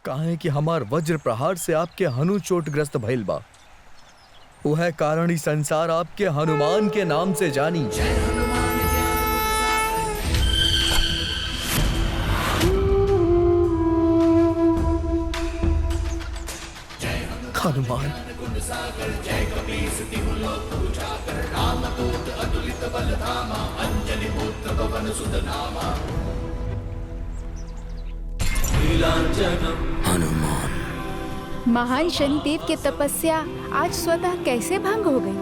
काहे कि हमार वज्र प्रहार से आपके हनु चोटग्रस्त भइल बा। वह कारण ही संसार आपके हनुमान के नाम से जानी। हनुमान हनुमान, महान शनिदेव के तपस्या आज स्वतः कैसे भंग हो गई?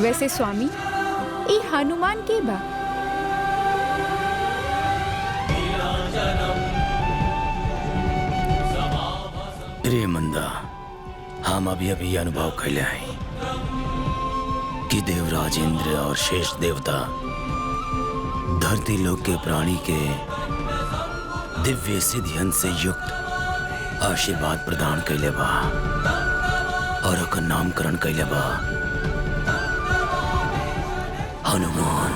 वैसे स्वामी, ये हनुमान के बा? रे मंदा, हम अभी अभी अनुभव कैले हैं कि देवराज इंद्र और शेष देवता धरती लोक के प्राणी के दिव्य सिद्धियन से युक्त आशीर्वाद प्रदान कैले बा और ओकर नामकरण कैले बा हनुमान।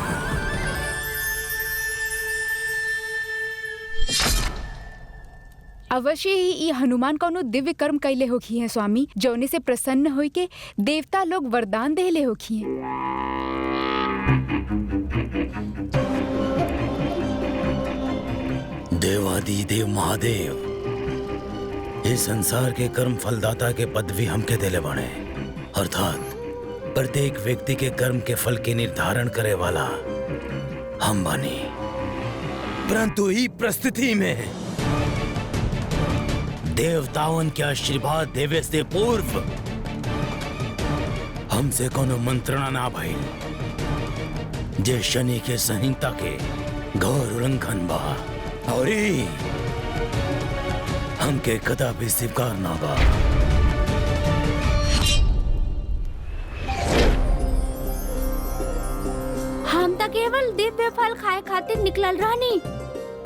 अवश्य ही ये हनुमान कौनो दिव्य कर्म कैले होखी है स्वामी, जौने से प्रसन्न होई के देवता लोग वरदान देले होखी है। देवादि देव महादेव, इस संसार के कर्म फलदाता के पदवी हमके देले बने, अर्थात प्रत्येक व्यक्ति के कर्म के फल के निर्धारण करे वाला हम बनी। परंतु ई परिस्थिति में देवताओं के आशीर्वाद देवे से पूर्व हमसे कोनो मंत्रणा ना भइल, जे शनि के संहिता के घोर उल्लंघन बा और हमके कदापि स्वीकार ना बा। हम तो केवल दिव्य फल खाए खातिर निकलल रहनी,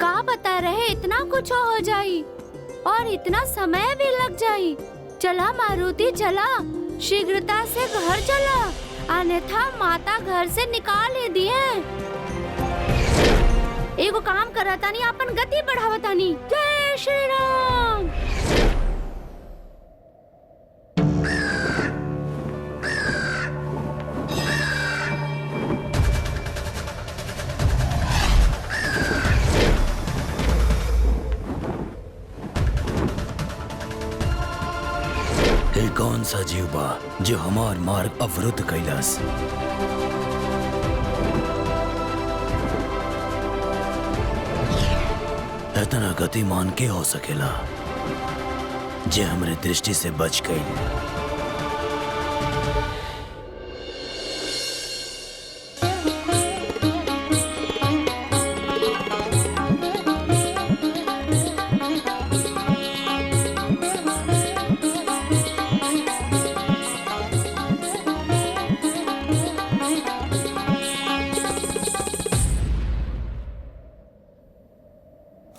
का बता रहे इतना कुछ हो जाई और इतना समय भी लग जाई। चला मारुति चला, शीघ्रता से घर चला, अन्यथा माता घर से निकाल ही दिए। एगो काम करतानी, अपन गति बढ़ावतानी। जय श्री राम। कौन सा जीव बा जो हमार मार्ग अवरुद्ध कैलास? इतना गतिमान के हो सकेला जे हमरे दृष्टि से बच गई?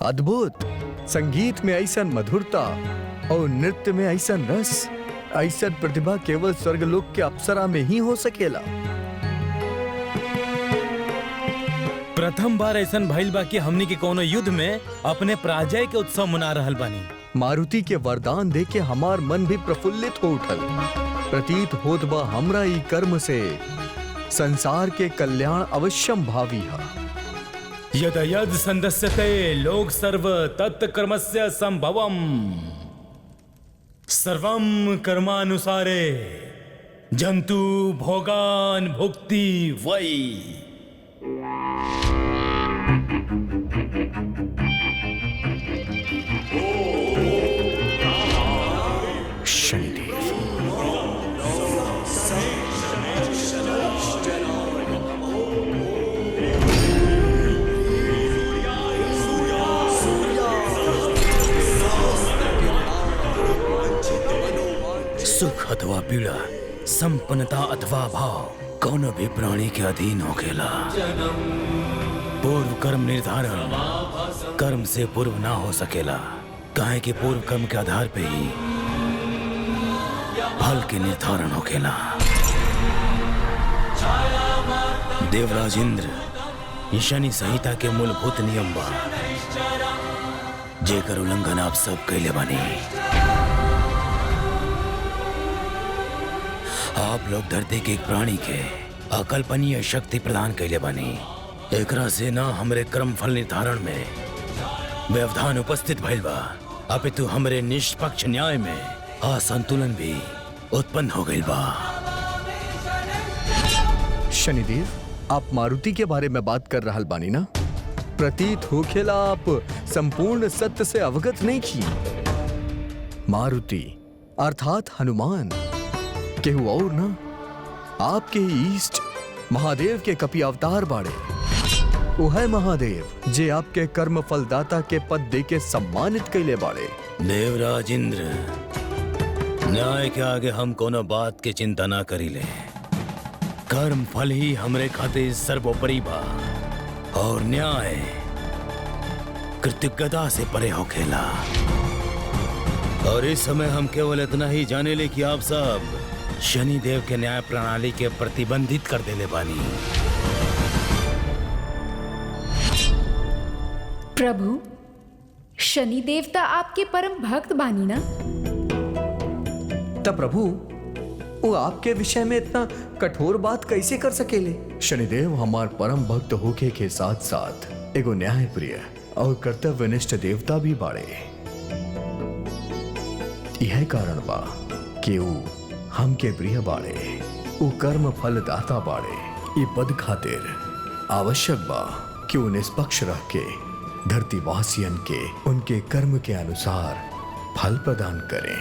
अद्भुत! संगीत में ऐसन मधुरता और नृत्य में ऐसन रस, ऐसन प्रतिभा केवल स्वर्गलोक के अप्सरा में ही हो सकेला। प्रथम बार ऐसन भइल बा कि हमनी के कोनो युद्ध में अपने पराजय के उत्सव मना रहल बानी। मारुति के वरदान दे के हमार मन भी प्रफुल्लित हो उठल। प्रतीत होत बा हमरा ई कर्म से संसार के कल्याण अवश्यम भावी है। यद यद संदस्यते लोक सर्व तत्कर्मस्य संभवम सर्वम कर्मानुसारे जंतु भोगान भुक्ति वै। शनिदेव सुख अथवा पीड़ा, संपन्नता अथवा भाव, कोनो भी प्राणी के अधीन होखेला। पूर्व कर्म निर्धारण कर्म से पूर्व ना हो सकेला। काहे कि पूर्व कर्म के आधार पे ही फल के निर्धारण होखेला। देवराज इंद्र ये शनि संहिता के मूलभूत नियम बा, जेकर उल्लंघन आप सब कैले बानी। आप लोग धरती के एक प्राणी के अकल्पनीय शक्ति प्रदान कैले बानी। एकरा से ना हमरे कर्म फल निर्धारण में व्यवधान उपस्थित भइल बा, अपितु हमरे निष्पक्ष न्याय में असंतुलन भी उत्पन्न हो गइल बा। शनिदेव, आप मारुति के बारे में बात कर रहल बानी ना? प्रतीत होखेला आप संपूर्ण सत्य से अवगत नहीं की। मारुति अर्थात हनुमान केहू और ना, आपके ईष्ट महादेव के कपि अवतार बाड़े। वो है महादेव जे आपके कर्म फलदाता के पद दे के सम्मानित कैले बाड़े। देवराज इंद्र, न्याय के आगे हम कोनो बात के चिंता ना करीले। कर्म फल ही हमरे खातिर सर्वोपरि बा और न्याय कृतज्ञता से परे होखेला। और इस समय हम केवल इतना ही जाने ले कि आप सब शनि देव के न्याय प्रणाली के प्रतिबंधित कर देले बानी। प्रभु, शनि देवता आपके परम भक्त बानी ना? तब प्रभु वो आपके विषय में इतना कठोर बात कैसे कर सकेले? शनिदेव हमार परम भक्त होके के साथ साथ एगो न्याय प्रिय और कर्तव्यनिष्ठ देवता भी बाड़े। यह कारण बा कि वो हमके प्रिय बाड़े, वो कर्म फल दाता बाड़े। ये पद खातिर आवश्यक बा कि वो निष्पक्ष रह के धरती वासियन के उनके कर्म के अनुसार फल प्रदान करें,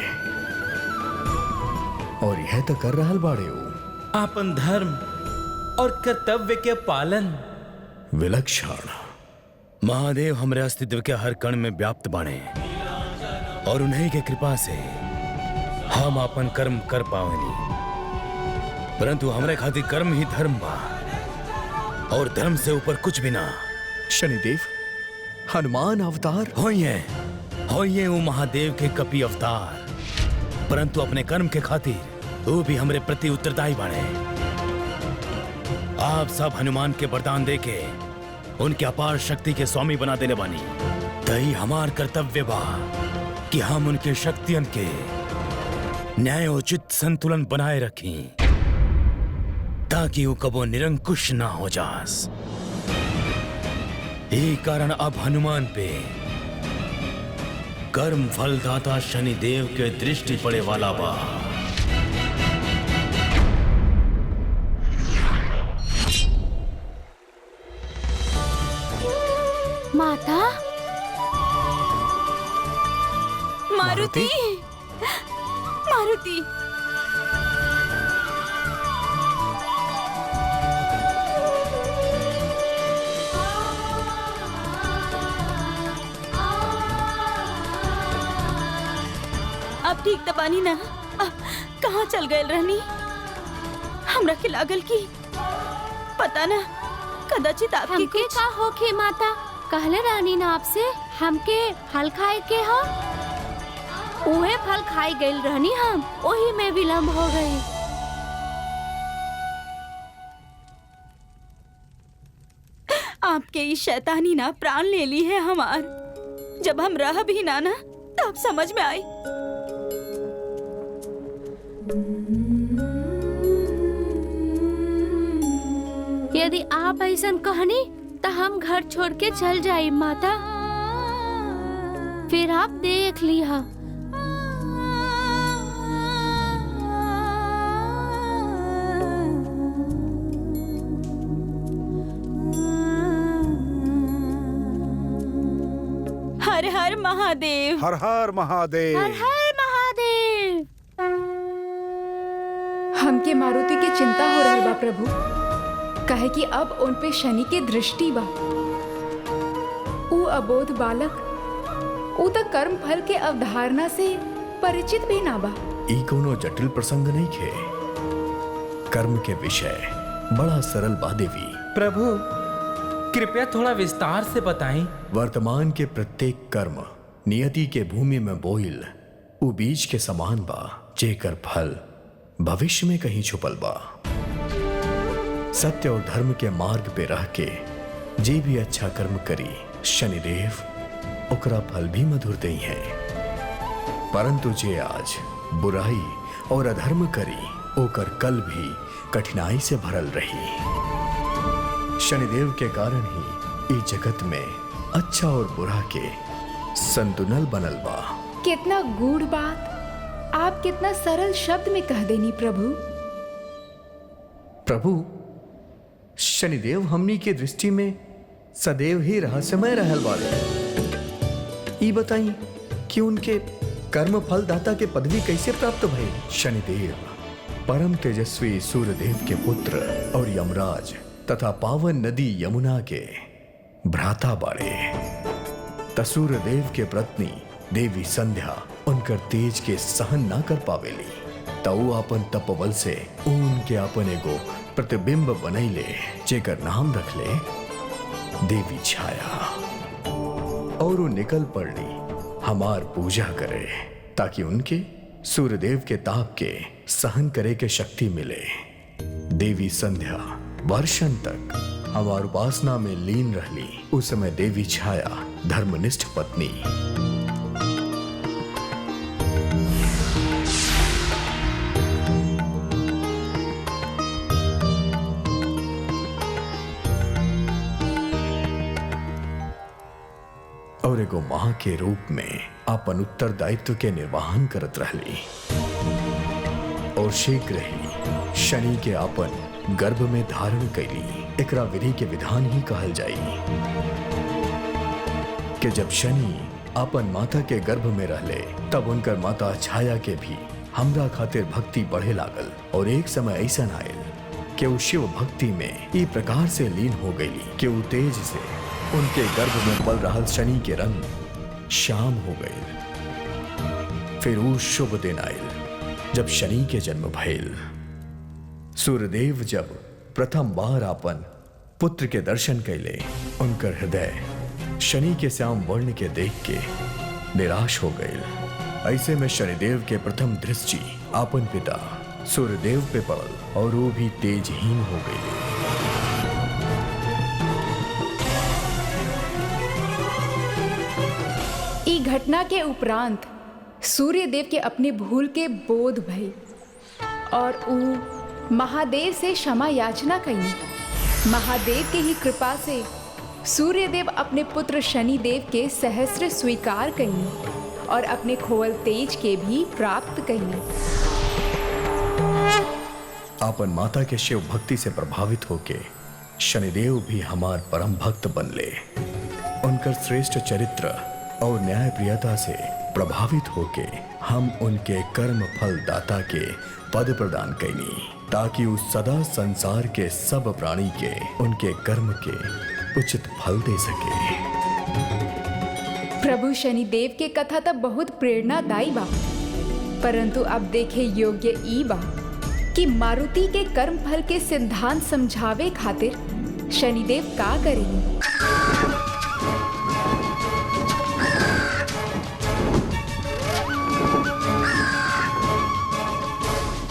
और यह तो कर रहल बाड़े वो। आपन धर्म और कर्तव्य के पालन विलक्षण। महादेव हमारे अस्तित्व के हर कण में व्याप्त बाणे और उन्हीं के कृपा से हम अपन कर्म कर पावेनी। परंतु हमारे खातिर कर्म ही धर्म बा और धर्म से ऊपर कुछ भी ना। शनिदेव हनुमान अवतार होइए वो महादेव के कपि अवतार, परंतु अपने कर्म के खातिर वो भी हमरे प्रति उत्तरदायी बाणे। आप सब हनुमान के वरदान देके उनके अपार शक्ति के स्वामी बना देले बानी। तही हमार कर्तव्य बा कि हम उनके शक्तियन के न्यायोचित संतुलन बनाए रखी, ताकि वो कबो निरंकुश ना हो जास। यही कारण अब हनुमान पे कर्म फलदाता शनि देव के दृष्टि पड़े वाला बा। माता, मारुति, मारुति, अब ठीक तो बानी ना? कहाँ चल गए रहनी? हमरा के लागल की पता ना कदाचित आपकी हमके कुछ का होखे माता? कहले रानी ना आपसे हमके फल खाए के हो, उहे फल खाई गइल रहनी हम, वही में विलम्ब हो गई। आपके इस शैतानी ना प्राण ले ली है हमार। जब हम रह भी ना तब समझ में आई। यदि आप ऐसन कहनी तो हम घर छोड़ के चल जाई माता, फिर आप देख लिया। हर हर महादेव, हर हर महादेव। हर हर महादेव। हमके मारुति की चिंता हो रहल बा प्रभु, कहे कि अब उन पे शनि की दृष्टि बा। ऊ अबोध बालक, ऊ तो कर्म फल के अवधारणा से परिचित भी ना बा। ई कोनो जटिल प्रसंग नहीं खे। कर्म के विषय बड़ा सरल बा देवी। प्रभु कृपया थोड़ा विस्तार से बताएं। वर्तमान के प्रत्येक कर्म नियति के भूमि में बोइल उ बीज के समान बा जेकर फल भविष्य में कहीं छुपल बा। सत्य और धर्म के मार्ग पे रह के जे भी अच्छा कर्म करी शनिदेव ओकरा फल भी मधुर दई है। परंतु जे आज बुराई और अधर्म करी ओकर कल भी कठिनाई से भरल रही। शनिदेव के कारण ही इस जगत में अच्छा और बुरा के संतुलन बनल बा। कितना गूढ़ बात आप कितना सरल शब्द में कह देनी प्रभु। प्रभु, शनिदेव हमनी के दृष्टि में सदैव ही रहस्यमय रहल वाले। ई बताई कि उनके कर्म फल दाता के पदवी कैसे प्राप्त भई? शनिदेव परम तेजस्वी सूर्यदेव के पुत्र और यमराज तथा पावन नदी यमुना के भ्राता बाड़े। त सूर्यदेव के पत्नी देवी संध्या उनकर तेज के सहन ना कर पावेली, त ऊ अपन तपबल से उनके अपन एगो प्रतिबिंब बनैले जेकर नाम रखले देवी छाया। और ऊ निकल पड़ली हमार पूजा करे ताकि उनके सूर्यदेव के ताप के सहन करे के शक्ति मिले। देवी संध्या वर्षन तक हमार उपासना में लीन रहली। उस समय देवी छाया धर्मनिष्ठ पत्नी और एगो मां के रूप में अपन उत्तरदायित्व के निर्वहन करत रहली। और शीघ्र ही शनि के अपन गर्भ में धारण कैली। एकरा विधि के विधान ही कहल जाई कि जब शनि अपन माता के गर्भ में रहले तब उनकर माता छाया के भी हमरा खातिर भक्ति बढ़े लागल। और एक समय ऐसा आयल कि वो शिव भक्ति में ई प्रकार से लीन हो गई कि वो तेज से उनके गर्भ में पल रहल शनि के रंग शाम हो गए। फिर वो शुभ दिन आयल जब शनि के जन्म भइल। सूर्यदेव जब प्रथम बार अपन पुत्र के दर्शन कैले, उनकर हृदय शनि के श्याम वर्ण के देख के निराश हो गए। ऐसे में शनिदेव के प्रथम दृष्टि अपन पिता सूर्यदेव पे पड़ल और वो भी तेजहीन हो गए। ई घटना के उपरांत सूर्यदेव के अपने भूल के बोध भई और ऊ महादेव से क्षमा याचना कई। महादेव के ही कृपा से सूर्यदेव अपने पुत्र शनिदेव के सहस्र स्वीकार कई और अपने खोवल तेज के भी प्राप्त कई। अपन माता के शिव भक्ति से प्रभावित होके शनिदेव भी हमार परम भक्त बनले। उनकर श्रेष्ठ चरित्र और न्याय प्रियता से प्रभावित होके हम उनके कर्म फल दाता के पद प्रदान कैनी ताकि उस सदा संसार के सब प्राणी के उनके कर्म के उचित फल दे सके। प्रभु शनिदेव के कथा तब बहुत प्रेरणादायी बा, परंतु अब देखे योग्य ई बा कि मारुति के कर्म फल के सिद्धांत समझावे खातिर शनिदेव का करेंगे।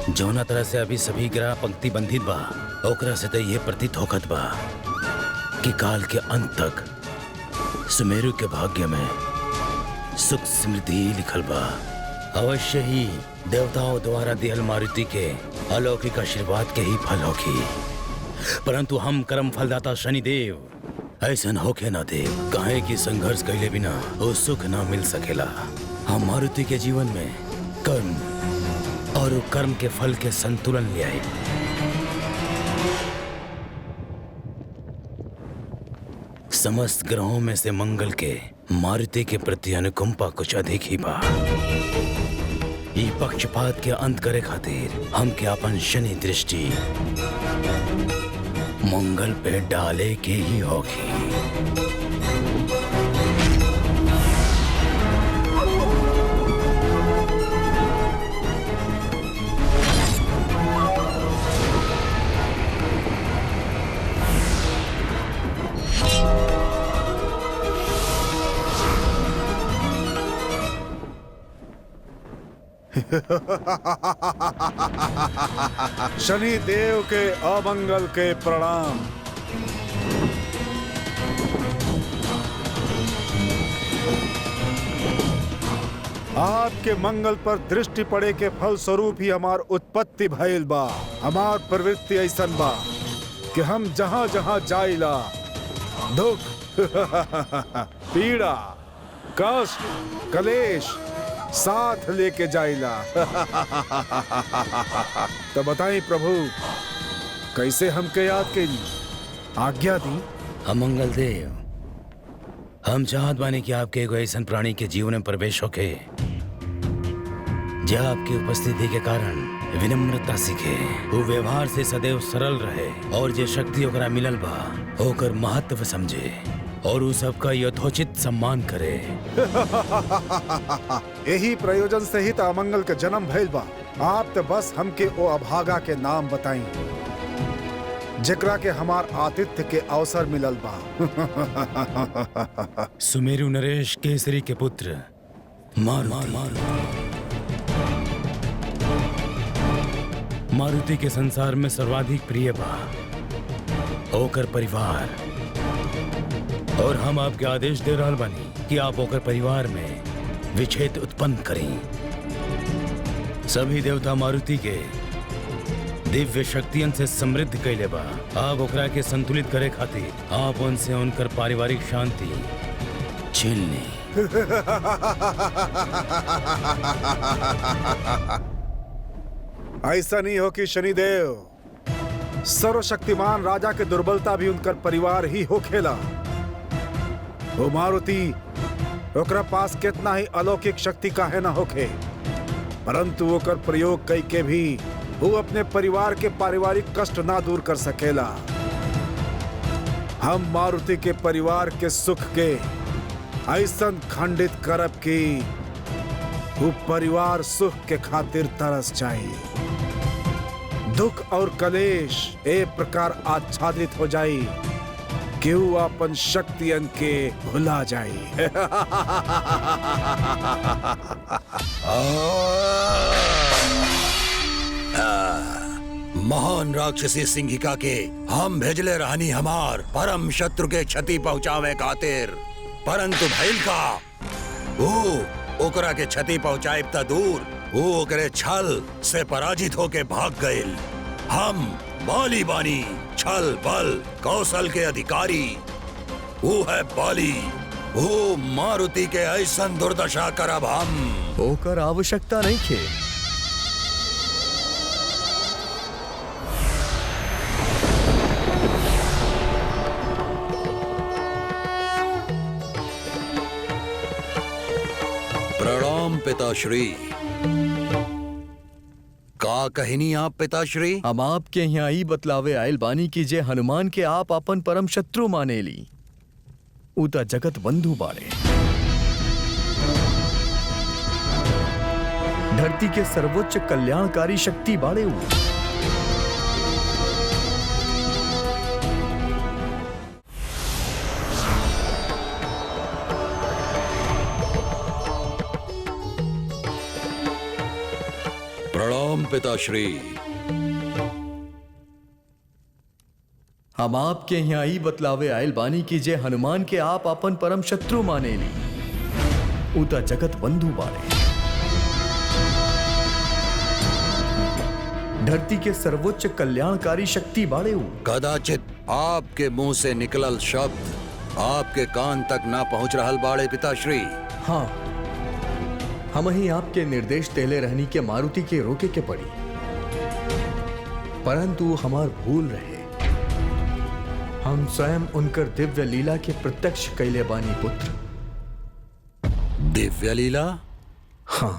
जौना तरह से अभी सभी ग्रह पंक्ति बंधित बा, ओकरा से तो ये प्रतीत होखत बा कि काल के अंत तक सुमेरु के भाग्य में सुख समृद्धि लिखल बा। अवश्य ही देवताओं द्वारा दिहल मारुति के अलौकिक आशीर्वाद के ही फल होगी। परंतु हम कर्म फलदाता शनिदेव ऐसन होके ना दे, काहे कि संघर्ष कैले बिना वो सुख ना मिल सकेला। हम मारुति के जीवन में कर्म और कर्म के फल के संतुलन ले आए। समस्त ग्रहों में से मंगल के मारुति के प्रति अनुकंपा कुछ अधिक ही बा। ये पक्षपात के अंत करे खातिर हम के अपन शनि दृष्टि मंगल पे डाले के ही होगी। शनि देव के अमंगल के प्रणाम। आपके मंगल पर दृष्टि पड़े के फल स्वरूप ही हमार उत्पत्ति भइल बा। हमार प्रवृत्ति ऐसन बा कि हम जहाँ जहाँ जाइला दुख पीड़ा कष्ट कलेश साथ लेके जाइला। तो बताई प्रभु कैसे हमके याद कैली, आज्ञा दी। अमंगल देव, हम चाहत बानी कि आपके एगो ऐसन प्राणी के जीवन में प्रवेश होके जो आपकी उपस्थिति के कारण विनम्रता सीखे, वो व्यवहार से सदैव सरल रहे और जे शक्ति ओकरा मिलल बा ओकर महत्व समझे और उ सबका यथोचित सम्मान करे। यही प्रयोजन से ही तो अमंगल के जन्म भइल बा। आप तो बस हमके ओ अभागा के नाम बताई जेकरा के हमार आतिथ्य के अवसर मिलल बा। सुमेरु नरेश केसरी के पुत्र मारुति के संसार में सर्वाधिक प्रिय बा ओकर परिवार, और हम आपके आदेश दे रहल बानी कि आप ओकर परिवार में विच्छेद उत्पन्न करें। सभी देवता मारुति के दिव्य शक्तियन से समृद्ध कैले बा। आप ओकरा के संतुलित करे खातिर आप उनसे उनकर पारिवारिक शांति छीन ली। ऐसा नहीं हो कि शनिदेव सर्वशक्तिमान राजा के दुर्बलता भी उनकर परिवार ही हो खेला। वो मारुति ओकरा पास कितना ही अलौकिक शक्ति काहे ना होखे, परंतु ओकर प्रयोग कई के भी वो अपने परिवार के पारिवारिक कष्ट ना दूर कर सकेला। हम मारुति के परिवार के सुख के ऐसन खंडित करब कि वो परिवार सुख के खातिर तरस जाए, दुख और कलेश एक प्रकार आच्छादित हो जाए कि वो अपन शक्तियन के भुला जाए। महान राक्षसी सिंहिका के हम भेजले रहनी हमार परम शत्रु के क्षति पहुँचावे खातिर, परंतु भइल का वो ओकरा के क्षति पहुँचाए त दूर, वो ओकरे छल से पराजित होके भाग गइल। हम बाली बानी, छल बल कौशल के अधिकारी। वो है बाली, वो मारुति के ऐसन दुर्दशा करब हम। ओकर आवश्यकता नहीं खे। प्रणाम पिताश्री। का कहनी आप पिताश्री? हम आपके यहाँ ही बतलावे आयल बानी की जे हनुमान के आप अपन परम शत्रु माने ली, उता जगत बंधु बाड़े। धरती के सर्वोच्च कल्याणकारी शक्ति बाड़े उ। प्रणाम पिताश्री। हम आपके यहाँ ही बतलावे आयल बानी की जे हनुमान के आप अपन परम शत्रु माने ली, उता जगत बंधु बाड़े। धरती के सर्वोच्च कल्याणकारी शक्ति बाड़े उ। कदाचित आपके मुंह से निकलल शब्द आपके कान तक ना पहुंच रहल बाड़े पिताश्री। हाँ, हम ही आपके निर्देश देले रहनी के मारुति के रोके के पड़ी, परंतु हमार भूल रहे। हम स्वयं उनकर दिव्य लीला के प्रत्यक्ष कैले बानी पुत्र। दिव्य लीला? हाँ,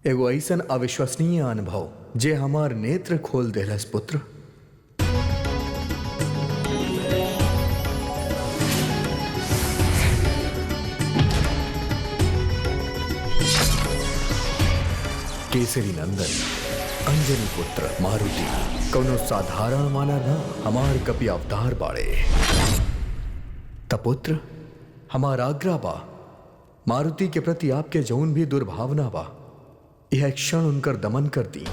एगो ऐसन अविश्वसनीय अनुभव जे हमार नेत्र खोल देलस पुत्र। केसरी नंदन अंजनी पुत्र मारुति कोनो साधारण माना ना, हमार कपि अवतार बाड़े। तपुत्र हमार आग्रह बा, मारुति के प्रति आपके जौन भी दुर्भावना बा यह क्षण उनकर दमन कर दी।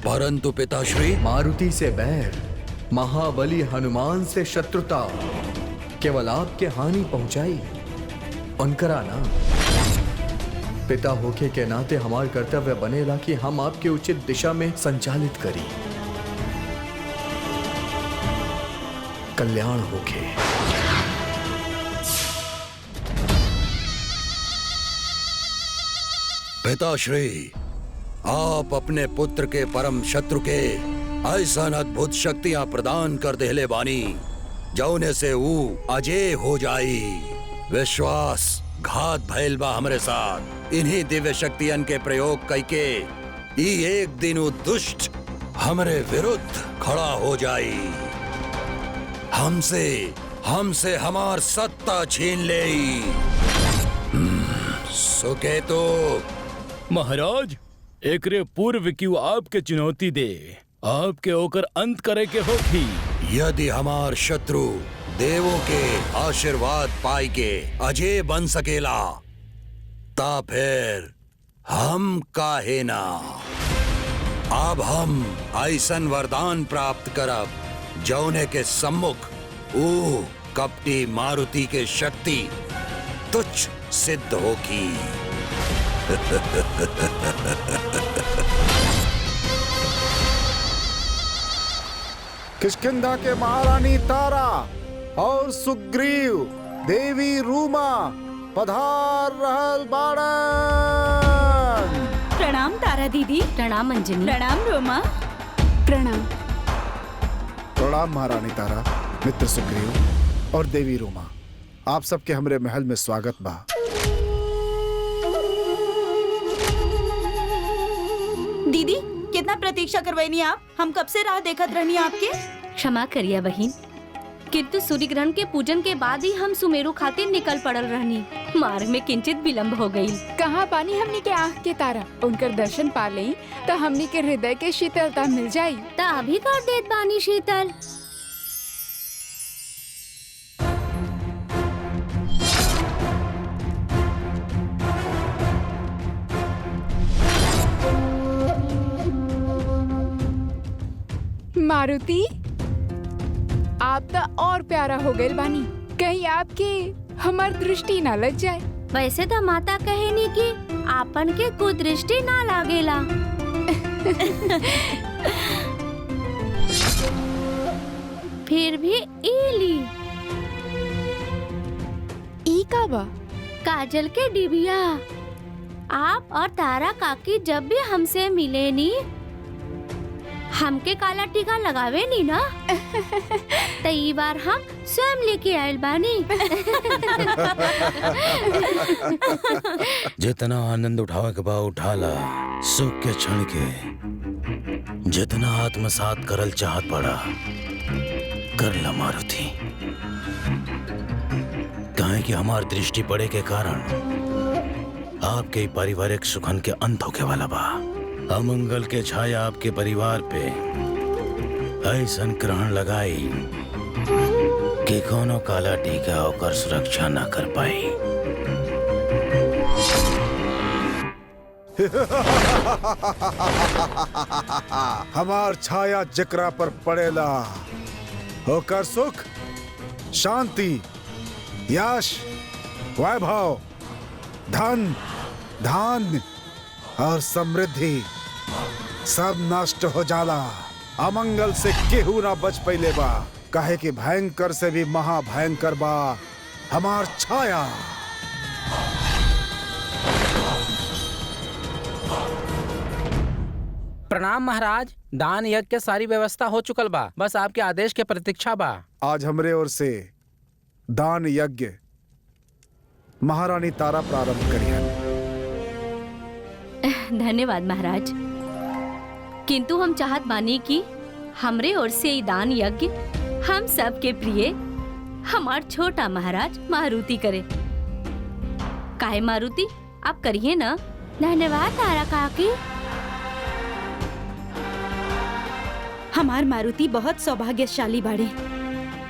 परंतु पिताश्री, मारुति से बैर, महाबली हनुमान से शत्रुता केवल आपके हानि पहुंचाई। उनकरा ना पिता होके के नाते हमार कर्तव्य बनेला कि हम आपके उचित दिशा में संचालित करी। कल्याण होके। पिताश्री, आप अपने पुत्र के परम शत्रु के ऐसा अद्भुत शक्तियां प्रदान कर देले बानी जौने से वो अजय हो जाई। विश्वास घात भइल बा हमरे साथ। इन्हीं दिव्य शक्तियन के प्रयोग करके ई एक दिन वो दुष्ट हमरे विरुद्ध खड़ा हो जाई, हमसे हमार सत्ता छीन ले। सुकेतु, महाराज, एकरे पूर्व क्यों आपके चुनौती दे, आपके ओकर अंत करे के होगी। यदि हमार शत्रु देवों के आशीर्वाद पाई के अजय बन सकेला ता फिर हम काहे ना। अब हम ऐसन वरदान प्राप्त करब जौने के सम्मुख ओ कपटी मारुति के शक्ति तुच्छ सिद्ध होगी। किष्किंधा के महारानी तारा और सुग्रीव देवी रूमा पधार रहल बाड़न। प्रणाम तारा दीदी। प्रणाम अंजनी। प्रणाम रोमा। प्रणाम। प्रणाम महारानी तारा, मित्र सुग्रीव और देवी रूमा। आप सबके हमरे महल में स्वागत बा। दीदी, कितना प्रतीक्षा करवाइनी आप? हम कब से राह देखत रहनी आपके। क्षमा करिए बहिन, किंतु सूर्य ग्रहण के पूजन के बाद ही हम सुमेरु खातिर निकल पड़ल रहनी। मार्ग में किंचित विलंब हो गई। कहाँ पानी हमनी के आँख के तारा, उनकर दर्शन पा लई तो हमनी के हृदय के शीतलता मिल जाई। ता अभी कर देत बानी शीतल। मारुति, आप तो और प्यारा हो गए बानी। कहीं आपके हमार दृष्टि ना लग जाए। वैसे तो माता कहेनी कि आपन के कुदृष्टि ना लागेला। फिर भी इली ई का बा? काजल के डिबिया। आप और तारा काकी जब भी हमसे मिले नी, हमके काला टीका लगावे नी ना, तई बार हम स्वयं लेके आयल बानी। जितना आनंद उठावे के बा उठाला, सुख के क्षण के जितना आत्मसात करल चाहत पड़ा कर ला मारुति। काहे कि हमार दृष्टि पड़े के कारण आपके पारिवारिक सुखन के अंत होके वाला बा। अमंगल के छाया आपके परिवार पे ऐसन ग्रहण लगाई कि कोनो काला टीका होकर सुरक्षा ना कर पाई। हमार छाया जकरा पर पड़ेला होकर सुख, शांति, यश, वैभव, धन, धान्य और समृद्धि सब नष्ट हो जाला। अमंगल से केहू ना बच पइले बा, काहे कि भयंकर से भी महाभयंकर बा हमार छाया। प्रणाम महाराज। दान यज्ञ के सारी व्यवस्था हो चुकल बा, बस आपके आदेश के प्रतीक्षा बा। आज हमरे ओर से दान यज्ञ महारानी तारा प्रारंभ करियन। धन्यवाद महाराज, किंतु हम चाहत बानी कि हमरे ओर से ई दान यज्ञ हम सबके प्रिय हमार छोटा महाराज मारुति करे। काहे मारुति, आप करिए ना। धन्यवाद तारा काकी। हमार मारुति बहुत सौभाग्यशाली बाड़े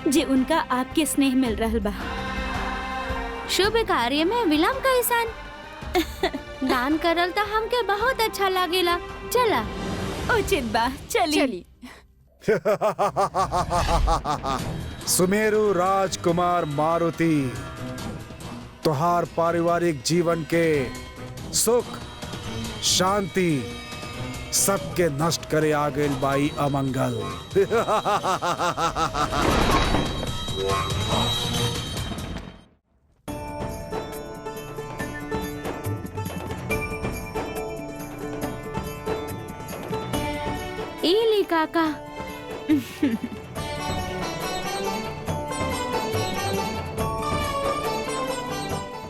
जे उनका आपके स्नेह मिल रहल बा। शुभ कार्य में विलंब कैसन? दान करल तो हमके बहुत अच्छा लागेला। चला। उचित बा, चली। चली। सुमेरु राजकुमार मारुति, तुहार पारिवारिक जीवन के सुख शांति सबके नष्ट करे आ गइल बाई अमंगल। इली काका।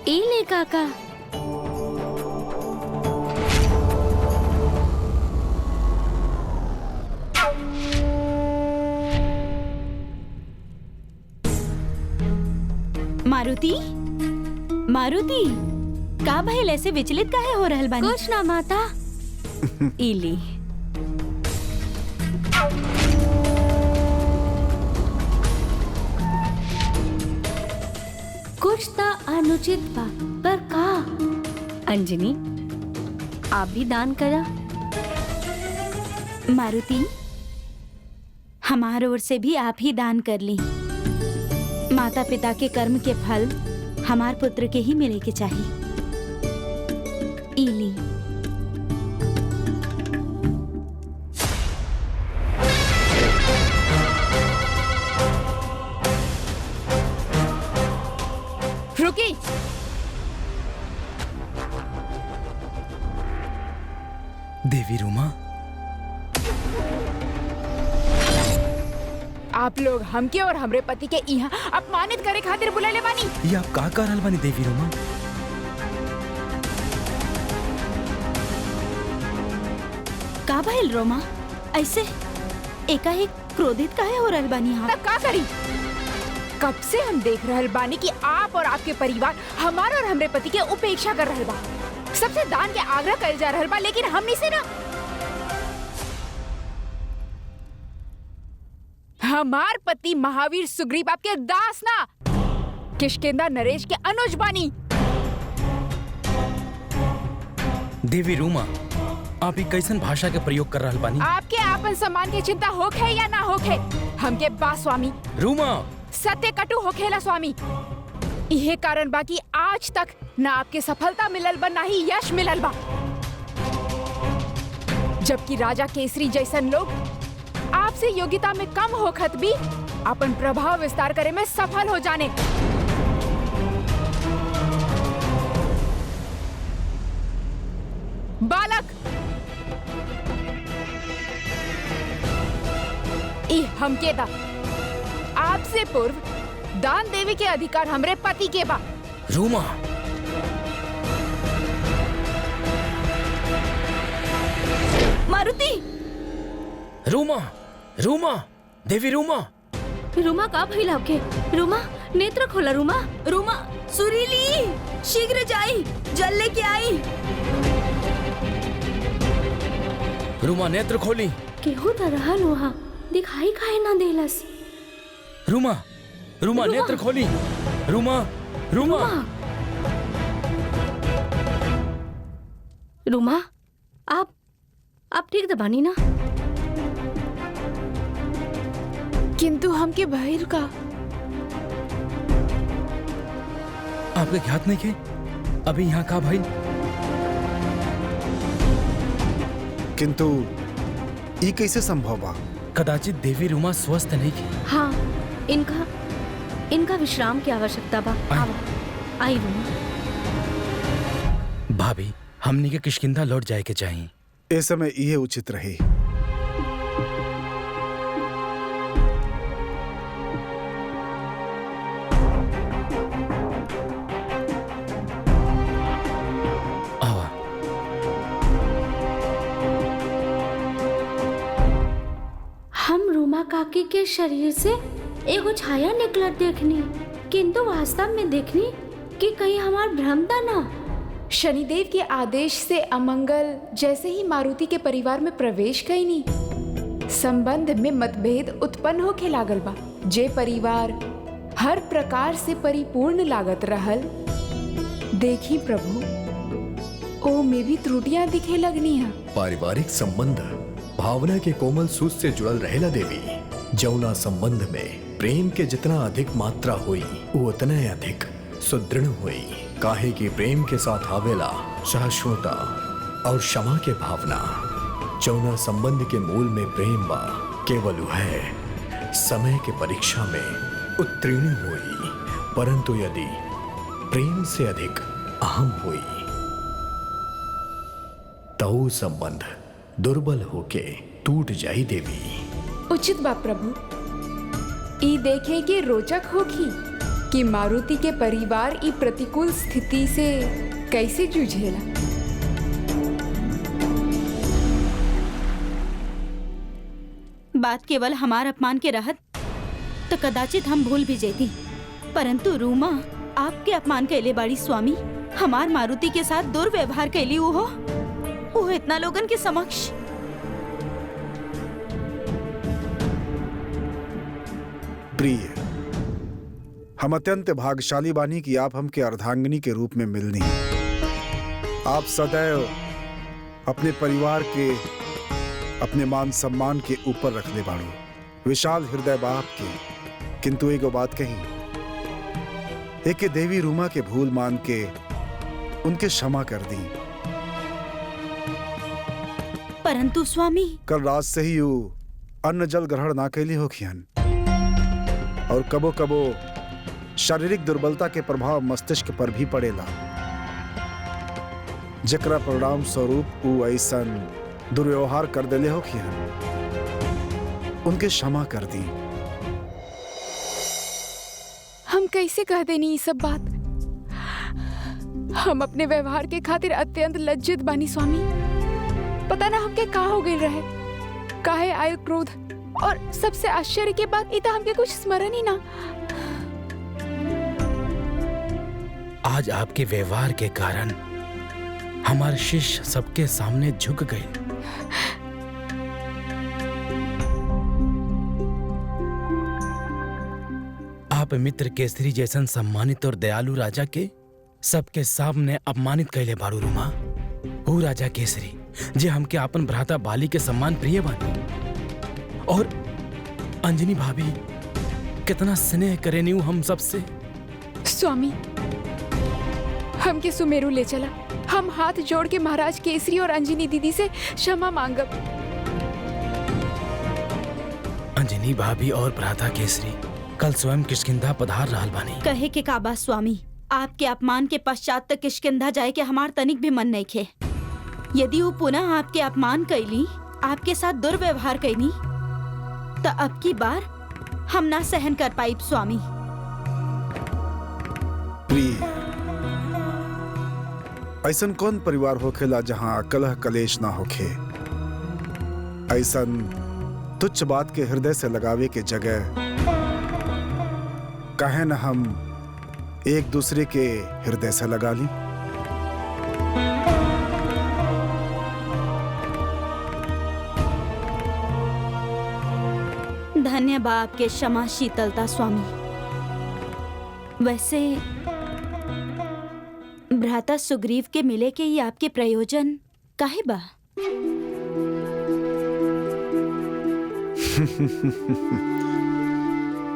इली काका। मारुति, मारुति, का भइल ऐसे विचलित काहे हो रहल बानी? कुछ ना माता। इली। कुछ तो अनुचित बा, पर का? अंजनी, आप भी दान करा। मारुति, हमार ओर से भी आप ही दान कर ली। माता पिता के कर्म के फल हमार पुत्र के ही मिले के चाहिए। इली। रुकी। देवी रूमा, आप लोग हमके और हमरे पति के यहाँ अपमानित करे खातिर बुलाले बानी। ये आप का कर रहल बानी देवी रूमा? का भइल रोमा? ऐसे एकाएक क्रोधित काहे हो रहल बानी आप? तब का करी? कब से हम देख रहल बानी कि आप और आपके परिवार हमारा और हमरे पति के उपेक्षा कर रहल बा। सबसे दान के आग्रह कर जा रहल बा, लेकिन हमनी से ना। हमार पति महावीर सुग्रीव आपके दास ना, किष्किंधा नरेश के अनुज बानी। देवी रूमा, आप ही कैसन भाषा के प्रयोग कर रहल बानी? आपके आपन सम्मान की चिंता होखे या ना होखे, हमके बा स्वामी। रूमा, सत्य कटु होखेला स्वामी। यही कारण बा कि आज तक ना आपके सफलता मिलल बा, ना ही यश मिलल बा। जबकि राजा केसरी जैसन लोग आपसे योग्यता में कम होखत भी अपन प्रभाव विस्तार करे में सफल हो जाने। बालक, ई हमके दा। आपसे पूर्व दान देवी के अधिकार हमरे पति के बा। रूमा, मारुति, रूमा, रूमा, देवी रूमा। रूमा का भइल आपके? रूमा नेत्र खोला। रूमा। रूमा, सुरीली, शीघ्र जाई, जल लेके आई। रूमा नेत्र खोली। केहू तो रहल वहाँ, दिखाई काहे ना देलस? रूमा, रूमा नेत्र खोली। रूमा, रूमा। रूमा, आप ठीक तो बानी ना? किंतु हमके भइल का? आपके ज्ञात नहीं के अभी यहाँ का भाई? किंतु ये कैसे संभव बा? कदाचित देवी रूमा स्वस्थ नहीं की। हाँ, इनका विश्राम की आवश्यकता बा। आई रूमा। भाभी, हमनी के किष्किंधा लौट जाए के चाहिए। इस समय ये उचित रही। आवा। हम रूमा काकी के शरीर से एगो छाया निकलत देखनी, किंतु वास्तव में देखनी कि कहीं हमार भ्रम था ना। शनिदेव के आदेश से अमंगल जैसे ही मारुति के परिवार में प्रवेश कईनी, संबंध में मतभेद उत्पन्न होके लागल बा। जे परिवार हर प्रकार से परिपूर्ण लागत रहल, देखी प्रभु, ओ में भी त्रुटियां दिखे लगनी है। पारिवारिक संबंध भावना के कोमल सूत से जुड़ल रहेला देवी। जौना संबंध में प्रेम के जितना अधिक मात्रा हुई वो उतना अधिक सुदृढ़ हुई। काहे कि प्रेम के साथ आवेला सहिष्णुता और क्षमा के भावना। जौना संबंध के मूल में प्रेम बा केवल है समय के परीक्षा में उत्तीर्ण हुई, परंतु यदि प्रेम से अधिक अहम हुई तो संबंध दुर्बल होके टूट जाई देवी। उचित बा प्रभु। ई देखे के रोचक होगी कि मारुति के परिवार ई प्रतिकूल स्थिति से कैसे जूझेला। बात केवल हमार अपमान के रहत तो कदाचित हम भूल भी जेती, परंतु रूमा आपके अपमान कैले बाड़ी स्वामी। हमार मारुति के साथ दुर्व्यवहार कैली वो इतना लोगन के समक्ष। प्रिय, हम अत्यंत भाग्यशाली बानी कि आप हमके अर्धांगिनी के रूप में मिलनी। आप सदैव अपने परिवार के, अपने मान सम्मान के ऊपर रख ले बाड़ो। विशाल हृदय बाप के। किंतु एगो बात कही, एक देवी रूमा के भूल मान के उनके क्षमा कर दी। परंतु स्वामी, कल रात से ही वो अन्न जल ग्रहण ना कैली होखियन और कबो कबो शारीरिक दुर्बलता के प्रभाव मस्तिष्क पर भी पड़ेला, जेकरा परिणाम स्वरूप वो ऐसन दुर्व्यवहार कर देले होखियन। उनके क्षमा कर दी। हम कैसे कह देनी ये सब बात। हम अपने व्यवहार के खातिर अत्यंत लज्जित बानी स्वामी। पता ना हमके का हो गई रहे, काहे आयल क्रोध, और सबसे आश्चर्य की बात इतना हमके कुछ स्मरण ही ना। आज आपके व्यवहार के कारण हमारे शिष्य सबके सामने झुक गए। आप मित्र केसरी जैसन सम्मानित और दयालु राजा के सबके सामने अपमानित कैले बाड़ू रूमा। वो राजा केसरी जे हमके आपन भ्राता बाली के सम्मान प्रिय बानी, और अंजनी भाभी कितना स्नेह करेनी हम सबसे। स्वामी, हमके सुमेरु ले चला। हम हाथ जोड़ के महाराज केसरी और अंजनी दीदी से क्षमा मांगब। अंजनी भाभी और भ्राता केसरी कल स्वयं किष्किंधा पधार रहल बानी। कहे के काबा स्वामी, आपके अपमान के पश्चात तक किष्किंधा जाए के हमार तनिक भी मन नहीं खे। यदि वो पुनः आपके अपमान कैली, आपके साथ दुर्व्यवहार कैली, तो अब की बार हम ना सहन कर पाई स्वामी। प्रिय, ऐसन कौन परिवार होखेला जहां कलह कलेश ना होखे। ऐसन तुच्छ बात के हृदय से लगावे के जगह कहे न हम एक दूसरे के हृदय से लगा ली। धन्य बा आपके क्षमा शीतलता स्वामी। वैसे भ्राता सुग्रीव के मिले के ही आपके प्रयोजन काहे बा?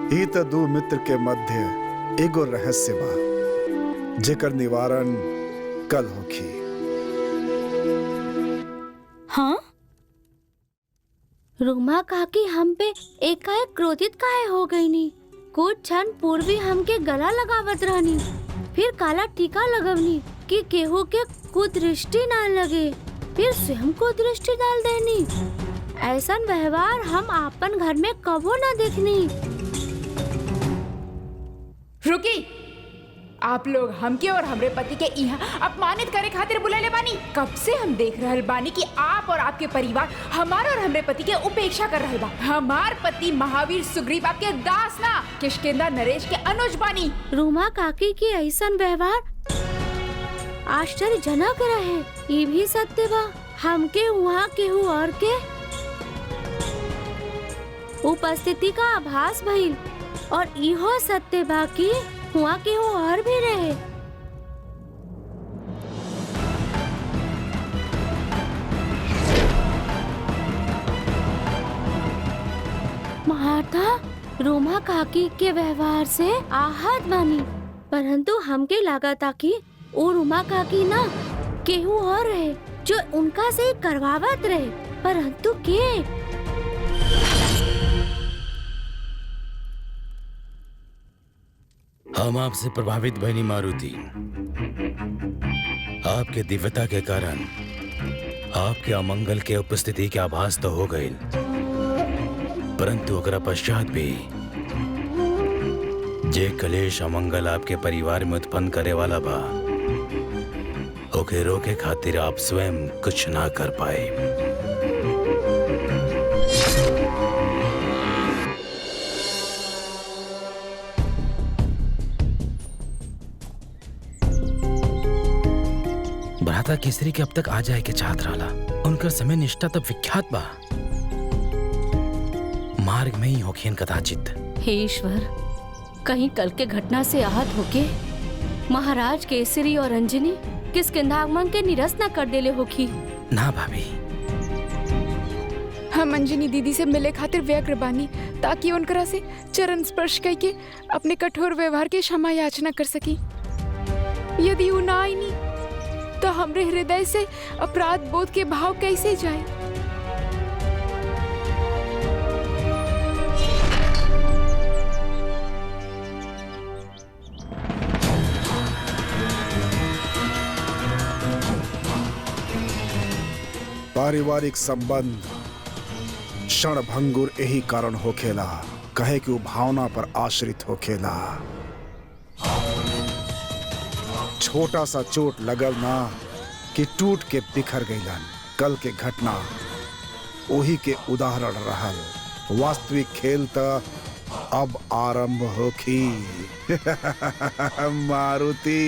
ई त दो मित्र के मध्य एगो रहस्य बा, जेकर निवारण कल होखी। हाँ? रूमा काकी हम पे एकाएक क्रोधित काहे हो गई नी? कुछ क्षण पूर्व ही हमके गला लगावत रहनी, फिर काला टीका लगवनी कि केहू के कुदृष्टि ना लगे, फिर स्वयं को दृष्टि डाल देनी। ऐसा व्यवहार हम आपन घर में कबो ना देखनी। रुकी, आप लोग हमके और हमरे पति के यहाँ अपमानित करे खातिर बुलाले बानी। कब से हम देख रहल बानी कि आप और आपके परिवार हमार और हमरे पति के उपेक्षा कर रहल बा। हमार पति महावीर सुग्रीव आपके दास ना, किष्किंधा नरेश के अनुज बानी। रूमा काकी की ऐसा व्यवहार आश्चर्यजनक रहे। ये भी सत्य बा, हमके वहाँ केहू और के उपस्थिति का आभास भइल, और इहो सत्य बा कि हुआ केहू और भी रहे। था रोमा काकी के व्यवहार से आहत बानी, परंतु हमके लगा था कि वो रोमा काकी ना केहू और रहे जो उनका से करवावत रहे, परंतु के हम आपसे प्रभावित बनी मारुति। आपके दिव्यता के कारण आपके अमंगल के उपस्थिति के आभास तो हो गए, परंतु ओकरा पश्चात भी जे कलेश अमंगल आपके परिवार में उत्पन्न करे वाला बा, ओके रोके खातिर आप स्वयं कुछ ना कर पाए। भ्राता केसरी के अब तक आ जाए के चाहत रहा, उनकर समय निष्ठा तब विख्यात बा। मार्ग में ही होखेन कदाचित। हे ईश्वर, कहीं कल के घटना से आहत होके महाराज केसरी और अंजनी किष्किंधागमन के निरस्त न कर देले होखी। ना भाभी, हम अंजनी दीदी से मिले खातिर व्यग्र बानी ताकि उनकरा से चरण स्पर्श करके अपने कठोर व्यवहार के क्षमा याचना कर सकी। यदि वो ना आई नहीं तो हमरे हृदय से अपराध बोध के भाव कैसे जाए। पारिवारिक संबंध क्षण भंगुर यही कारण होखेला, कहे कि वो भावना पर आश्रित होखेला। छोटा सा चोट लगल ना कि टूट के बिखर गईलन। कल के घटना वही के उदाहरण रहल। वास्तविक खेल त अब आरंभ होखी। मारुति।